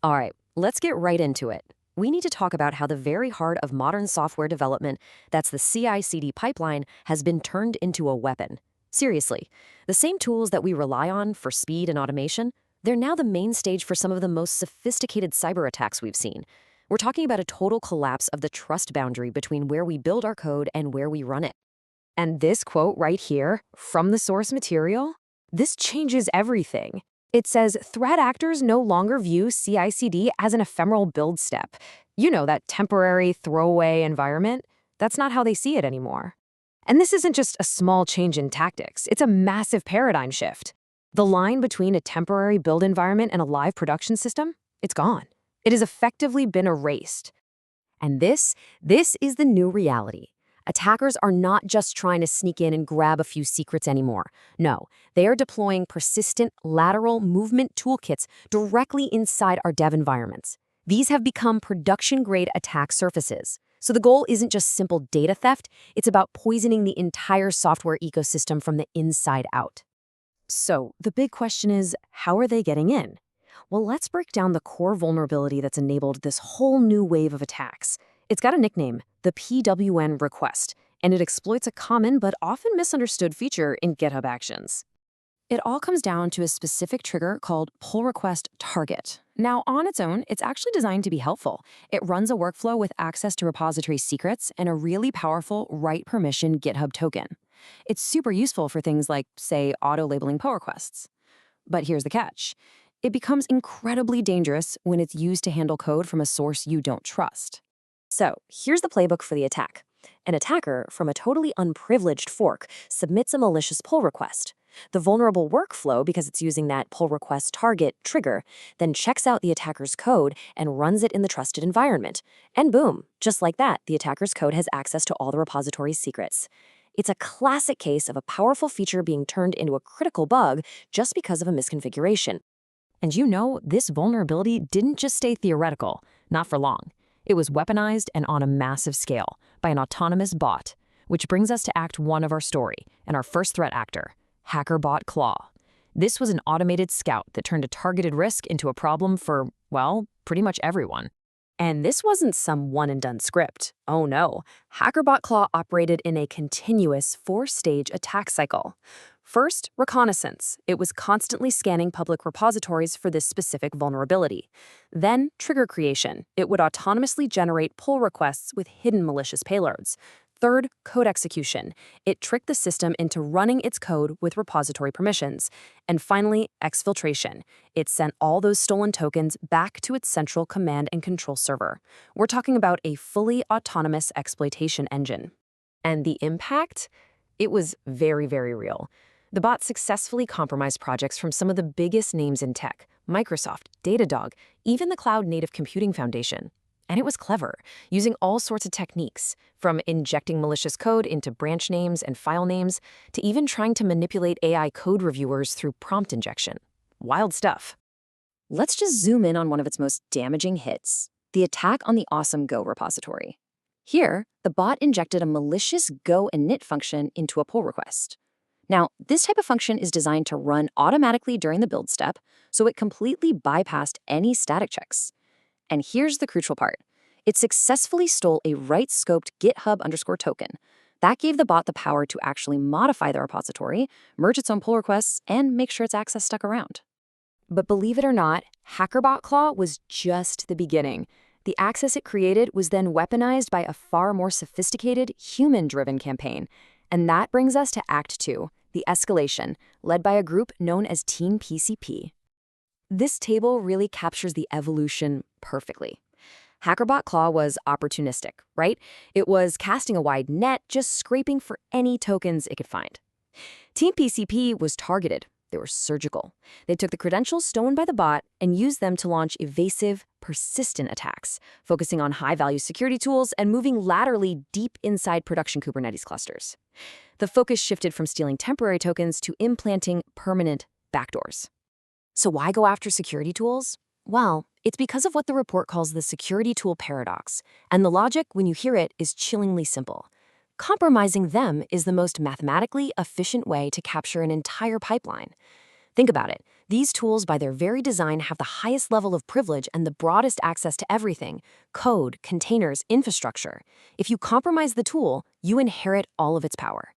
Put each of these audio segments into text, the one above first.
All right, let's get right into it. We need to talk about how the very heart of modern software development, that's the CI/CD pipeline, has been turned into a weapon. Seriously, the same tools that we rely on for speed and automation, they're now the main stage for some of the most sophisticated cyber attacks we've seen. We're talking about a total collapse of the trust boundary between where we build our code and where we run it. And this quote right here, from the source material, this changes everything. It says threat actors no longer view CI/CD as an ephemeral build step. You know, that temporary throwaway environment? That's not how they see it anymore. And this isn't just a small change in tactics, it's a massive paradigm shift. The line between a temporary build environment and a live production system, it's gone. It has effectively been erased. And this is the new reality. Attackers are not just trying to sneak in and grab a few secrets anymore. No, they are deploying persistent lateral movement toolkits directly inside our dev environments. These have become production-grade attack surfaces. So the goal isn't just simple data theft, it's about poisoning the entire software ecosystem from the inside out. So the big question is, how are they getting in? Well, let's break down the core vulnerability that's enabled this whole new wave of attacks. It's got a nickname, the PWN request, and it exploits a common but often misunderstood feature in GitHub Actions. It all comes down to a specific trigger called pull request target. Now, on its own, it's actually designed to be helpful. It runs a workflow with access to repository secrets and a really powerful write permission GitHub token. It's super useful for things like, say, auto-labeling pull requests. But here's the catch. It becomes incredibly dangerous when it's used to handle code from a source you don't trust. So, here's the playbook for the attack. An attacker from a totally unprivileged fork submits a malicious pull request. The vulnerable workflow, because it's using that pull request target trigger, then checks out the attacker's code and runs it in the trusted environment. And boom, just like that, the attacker's code has access to all the repository's secrets. It's a classic case of a powerful feature being turned into a critical bug just because of a misconfiguration. And you know, this vulnerability didn't just stay theoretical, not for long. It was weaponized and on a massive scale by an autonomous bot, which brings us to Act 1 of our story and our first threat actor, HackerBot Claw. This was an automated scout that turned a targeted risk into a problem for, well, pretty much everyone. And this wasn't some one-and-done script. Oh no, HackerBot Claw operated in a continuous 4-stage attack cycle. First, reconnaissance. It was constantly scanning public repositories for this specific vulnerability. Then, trigger creation. It would autonomously generate pull requests with hidden malicious payloads. Third, code execution. It tricked the system into running its code with repository permissions. And finally, exfiltration. It sent all those stolen tokens back to its central command and control server. We're talking about a fully autonomous exploitation engine. And the impact? It was very, very real. The bot successfully compromised projects from some of the biggest names in tech, Microsoft, Datadog, even the Cloud Native Computing Foundation. And it was clever, using all sorts of techniques, from injecting malicious code into branch names and file names, to even trying to manipulate AI code reviewers through prompt injection. Wild stuff. Let's just zoom in on one of its most damaging hits, the attack on the awesome Go repository. Here, the bot injected a malicious Go init function into a pull request. Now, this type of function is designed to run automatically during the build step, so it completely bypassed any static checks. And here's the crucial part. It successfully stole a right-scoped GitHub _token. That gave the bot the power to actually modify the repository, merge its own pull requests, and make sure its access stuck around. But believe it or not, HackerBot Claw was just the beginning. The access it created was then weaponized by a far more sophisticated, human-driven campaign. And that brings us to Act 2, the escalation, led by a group known as Team PCP. This table really captures the evolution perfectly. HackerBot Claw was opportunistic, right? It was casting a wide net, just scraping for any tokens it could find. Team PCP was targeted. They were surgical. They took the credentials stolen by the bot and used them to launch evasive, persistent attacks, focusing on high-value security tools and moving laterally deep inside production Kubernetes clusters. The focus shifted from stealing temporary tokens to implanting permanent backdoors. So why go after security tools? Well, it's because of what the report calls the security tool paradox, and the logic, when you hear it, is chillingly simple. Compromising them is the most mathematically efficient way to capture an entire pipeline. Think about it. These tools, by their very design, have the highest level of privilege and the broadest access to everything: code, containers, infrastructure. If you compromise the tool, you inherit all of its power.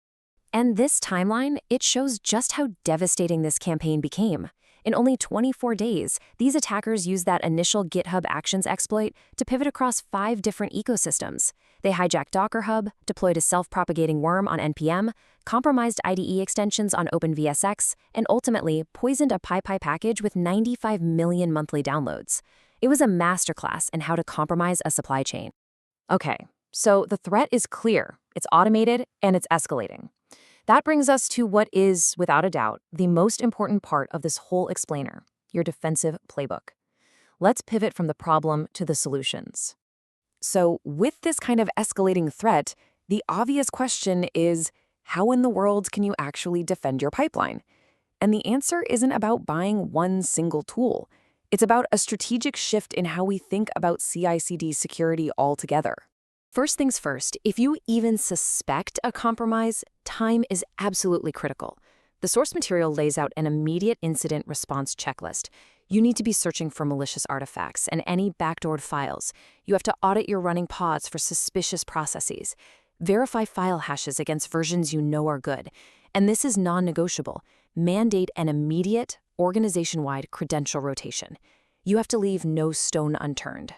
And this timeline, it shows just how devastating this campaign became. In only 24 days, these attackers used that initial GitHub Actions exploit to pivot across 5 different ecosystems. They hijacked Docker Hub, deployed a self-propagating worm on NPM, compromised IDE extensions on OpenVSX, and ultimately poisoned a PyPy package with 95 million monthly downloads. It was a masterclass in how to compromise a supply chain. Okay, so the threat is clear, it's automated, and it's escalating. That brings us to what is, without a doubt, the most important part of this whole explainer: your defensive playbook. Let's pivot from the problem to the solutions. So, with this kind of escalating threat, the obvious question is, how in the world can you actually defend your pipeline? And the answer isn't about buying one single tool. It's about a strategic shift in how we think about CI/CD security altogether. First things first, if you even suspect a compromise, time is absolutely critical. The source material lays out an immediate incident response checklist. You need to be searching for malicious artifacts and any backdoored files. You have to audit your running pods for suspicious processes. Verify file hashes against versions you know are good. And this is non-negotiable. Mandate an immediate, organization-wide credential rotation. You have to leave no stone unturned.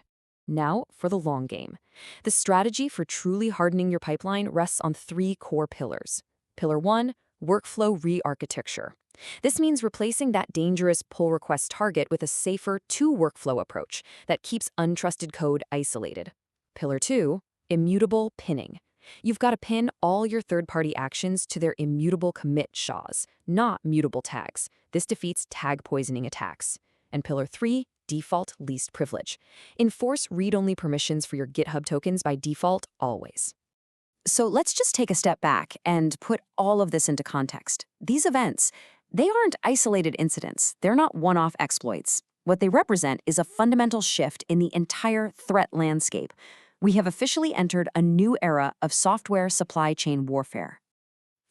Now for the long game. The strategy for truly hardening your pipeline rests on 3 core pillars. Pillar 1, workflow re-architecture. This means replacing that dangerous pull request target with a safer 2-workflow approach that keeps untrusted code isolated. Pillar 2, immutable pinning. You've got to pin all your third-party actions to their immutable commit SHAs, not mutable tags. This defeats tag poisoning attacks. And Pillar 3, default least privilege. Enforce read-only permissions for your GitHub tokens by default always. So let's just take a step back and put all of this into context. These events, they aren't isolated incidents. They're not one-off exploits. What they represent is a fundamental shift in the entire threat landscape. We have officially entered a new era of software supply chain warfare.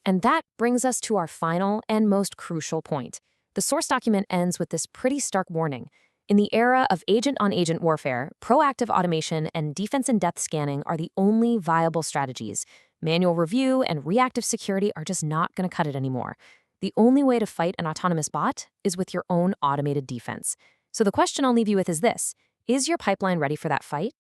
And that brings us to our final and most crucial point. The source document ends with this pretty stark warning. In the era of agent-on-agent warfare, proactive automation and defense-in-depth scanning are the only viable strategies. Manual review and reactive security are just not going to cut it anymore. The only way to fight an autonomous bot is with your own automated defense. So the question I'll leave you with is this: is your pipeline ready for that fight?